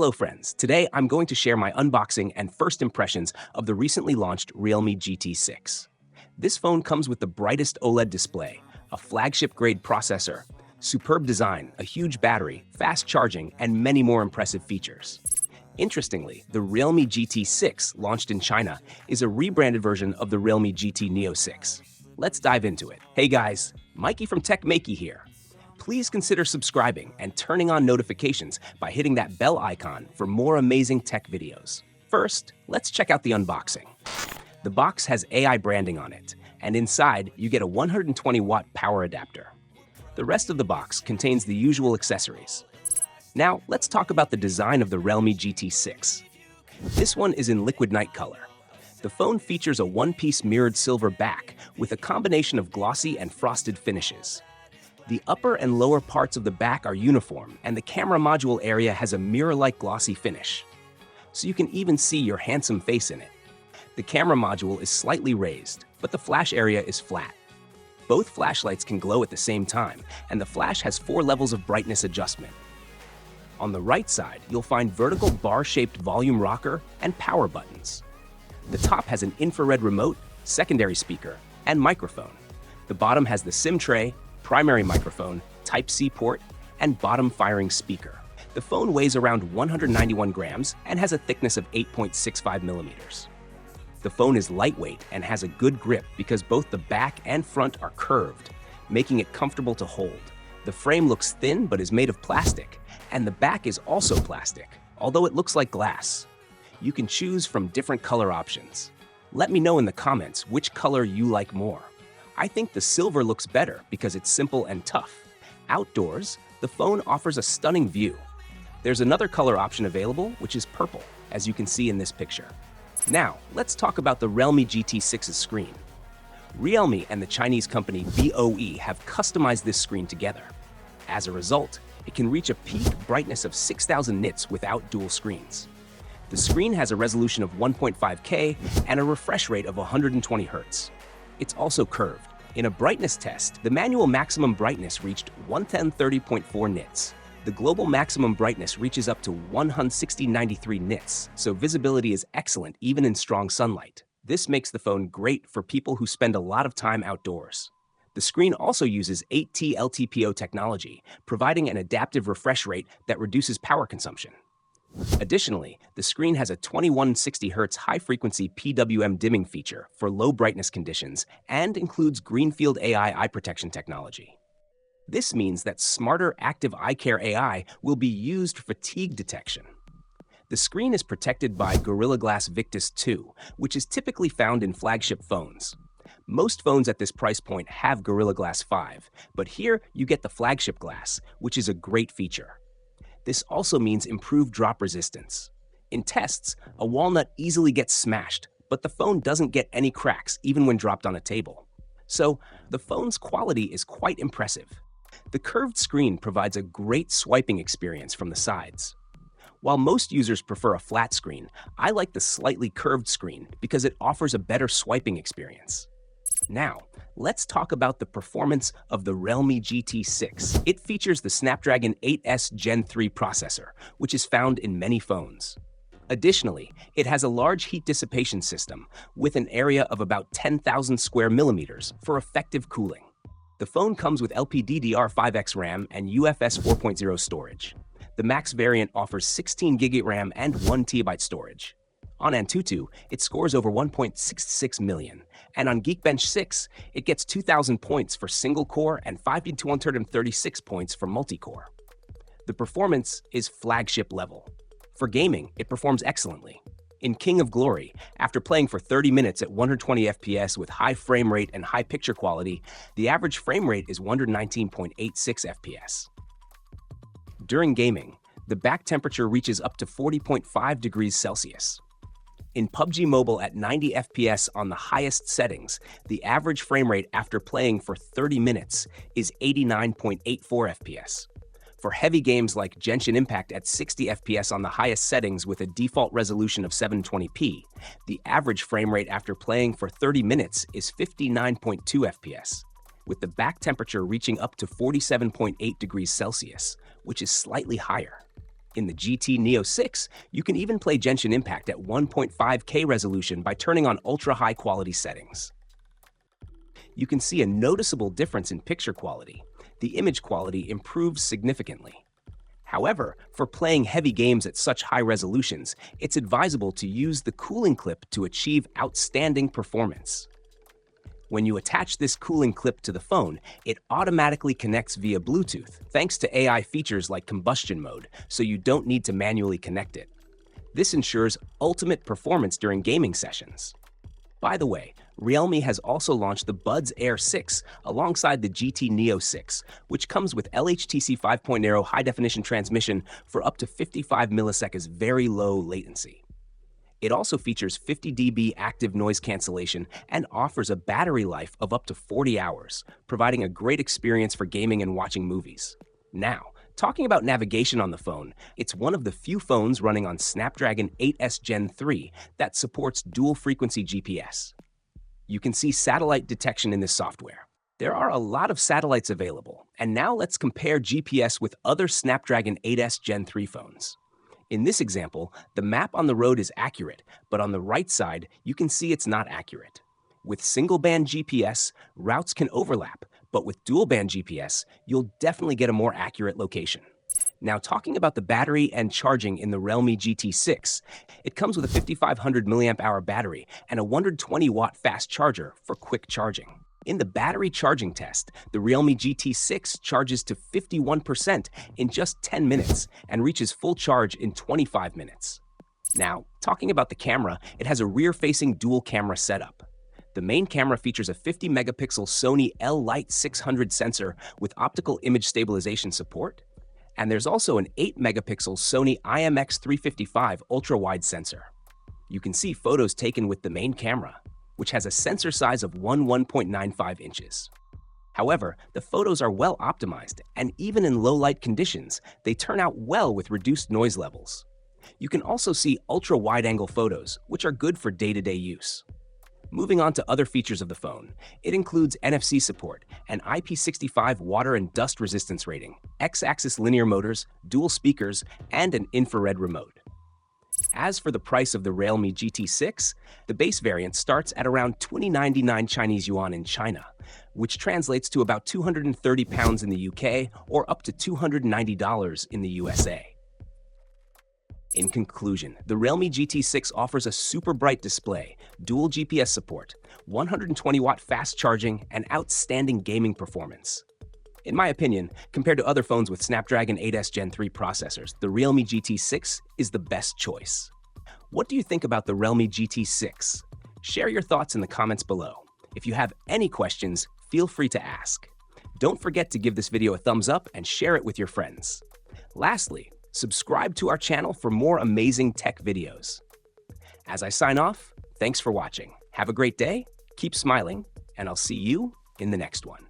Hello friends, today I'm going to share my unboxing and first impressions of the recently launched Realme GT 6. This phone comes with the brightest OLED display, a flagship-grade processor, superb design, a huge battery, fast charging, and many more impressive features. Interestingly, the Realme GT 6, launched in China, is a rebranded version of the Realme GT Neo 6. Let's dive into it. Hey guys, Maiky from techmaiky here. Please consider subscribing and turning on notifications by hitting that bell icon for more amazing tech videos. First, let's check out the unboxing. The box has AI branding on it, and inside you get a 120-watt power adapter. The rest of the box contains the usual accessories. Now, let's talk about the design of the Realme GT 6. This one is in liquid night color. The phone features a one-piece mirrored silver back with a combination of glossy and frosted finishes. The upper and lower parts of the back are uniform, and the camera module area has a mirror-like glossy finish. So you can even see your handsome face in it. The camera module is slightly raised, but the flash area is flat. Both flashlights can glow at the same time, and the flash has 4 levels of brightness adjustment. On the right side, you'll find vertical bar-shaped volume rocker and power buttons. The top has an infrared remote, secondary speaker, and microphone. The bottom has the SIM tray, primary microphone, Type-C port, and bottom firing speaker. The phone weighs around 191 grams and has a thickness of 8.65 millimeters. The phone is lightweight and has a good grip because both the back and front are curved, making it comfortable to hold. The frame looks thin but is made of plastic, and the back is also plastic, although it looks like glass. You can choose from different color options. Let me know in the comments which color you like more. I think the silver looks better because it's simple and tough. Outdoors, the phone offers a stunning view. There's another color option available, which is purple, as you can see in this picture. Now, let's talk about the Realme GT 6's screen. Realme and the Chinese company BOE have customized this screen together. As a result, it can reach a peak brightness of 6,000 nits without dual screens. The screen has a resolution of 1.5K and a refresh rate of 120 Hz. It's also curved. In a brightness test, the manual maximum brightness reached 110/30.4 nits. The global maximum brightness reaches up to 160/93 nits, so visibility is excellent even in strong sunlight. This makes the phone great for people who spend a lot of time outdoors. The screen also uses 8T LTPO technology, providing an adaptive refresh rate that reduces power consumption. Additionally, the screen has a 2160 Hz high-frequency PWM dimming feature for low brightness conditions and includes Greenfield AI eye protection technology. This means that smarter active eye care AI will be used for fatigue detection. The screen is protected by Gorilla Glass Victus 2, which is typically found in flagship phones. Most phones at this price point have Gorilla Glass 5, but here you get the flagship glass, which is a great feature. This also means improved drop resistance. In tests, a walnut easily gets smashed, but the phone doesn't get any cracks even when dropped on a table. So, the phone's quality is quite impressive. The curved screen provides a great swiping experience from the sides. While most users prefer a flat screen, I like the slightly curved screen because it offers a better swiping experience. Now, let's talk about the performance of the Realme GT 6. It features the Snapdragon 8S Gen 3 processor, which is found in many phones. Additionally, it has a large heat dissipation system with an area of about 10,000 square millimeters for effective cooling. The phone comes with LPDDR5X RAM and UFS 4.0 storage. The Max variant offers 16 GB RAM and 1 TB storage. On Antutu, it scores over 1.66 million, and on Geekbench 6, it gets 2,000 points for single-core and 5,236 points for multi-core. The performance is flagship level. For gaming, it performs excellently. In King of Glory, after playing for 30 minutes at 120 FPS with high frame rate and high picture quality, the average frame rate is 119.86 FPS. During gaming, the back temperature reaches up to 40.5 degrees Celsius. In PUBG Mobile at 90 FPS on the highest settings, the average frame rate after playing for 30 minutes is 89.84 FPS. For heavy games like Genshin Impact at 60 FPS on the highest settings with a default resolution of 720p, the average frame rate after playing for 30 minutes is 59.2 FPS, with the back temperature reaching up to 47.8 degrees Celsius, which is slightly higher. In the GT Neo 6, you can even play Genshin Impact at 1.5K resolution by turning on ultra-high quality settings. You can see a noticeable difference in picture quality. The image quality improves significantly. However, for playing heavy games at such high resolutions, it's advisable to use the cooling clip to achieve outstanding performance. When you attach this cooling clip to the phone, it automatically connects via Bluetooth, thanks to AI features like combustion mode, so you don't need to manually connect it. This ensures ultimate performance during gaming sessions. By the way, Realme has also launched the Buds Air 6 alongside the GT Neo 6, which comes with LHTC 5.0 high-definition transmission for up to 55 milliseconds very low latency. It also features 50 dB active noise cancellation and offers a battery life of up to 40 hours, providing a great experience for gaming and watching movies. Now, talking about navigation on the phone, it's one of the few phones running on Snapdragon 8S Gen 3 that supports dual-frequency GPS. You can see satellite detection in this software. There are a lot of satellites available, and now let's compare GPS with other Snapdragon 8S Gen 3 phones. In this example, the map on the road is accurate, but on the right side, you can see it's not accurate. With single-band GPS, routes can overlap, but with dual-band GPS, you'll definitely get a more accurate location. Now, talking about the battery and charging in the Realme GT6, it comes with a 5500 mAh battery and a 120-watt fast charger for quick charging. In the battery charging test, the Realme GT6 charges to 51% in just 10 minutes and reaches full charge in 25 minutes. Now, talking about the camera, it has a rear-facing dual camera setup. The main camera features a 50-megapixel Sony L-Lite 600 sensor with optical image stabilization support, and there's also an 8-megapixel Sony IMX355 ultra-wide sensor. You can see photos taken with the main camera, which has a sensor size of 1.95 inches. However, the photos are well optimized, and even in low-light conditions, they turn out well with reduced noise levels. You can also see ultra-wide-angle photos, which are good for day-to-day use. Moving on to other features of the phone, it includes NFC support, an IP65 water and dust resistance rating, X-axis linear motors, dual speakers, and an infrared remote. As for the price of the Realme GT6, the base variant starts at around 2099 Chinese yuan in China, which translates to about £230 in the UK or up to $290 in the USA. In conclusion, the Realme GT6 offers a super bright display, dual GPS support, 120-watt fast charging, and outstanding gaming performance. In my opinion, compared to other phones with Snapdragon 8S Gen 3 processors, the Realme GT6 is the best choice. What do you think about the Realme GT6? Share your thoughts in the comments below. If you have any questions, feel free to ask. Don't forget to give this video a thumbs up and share it with your friends. Lastly, subscribe to our channel for more amazing tech videos. As I sign off, thanks for watching. Have a great day, keep smiling, and I'll see you in the next one.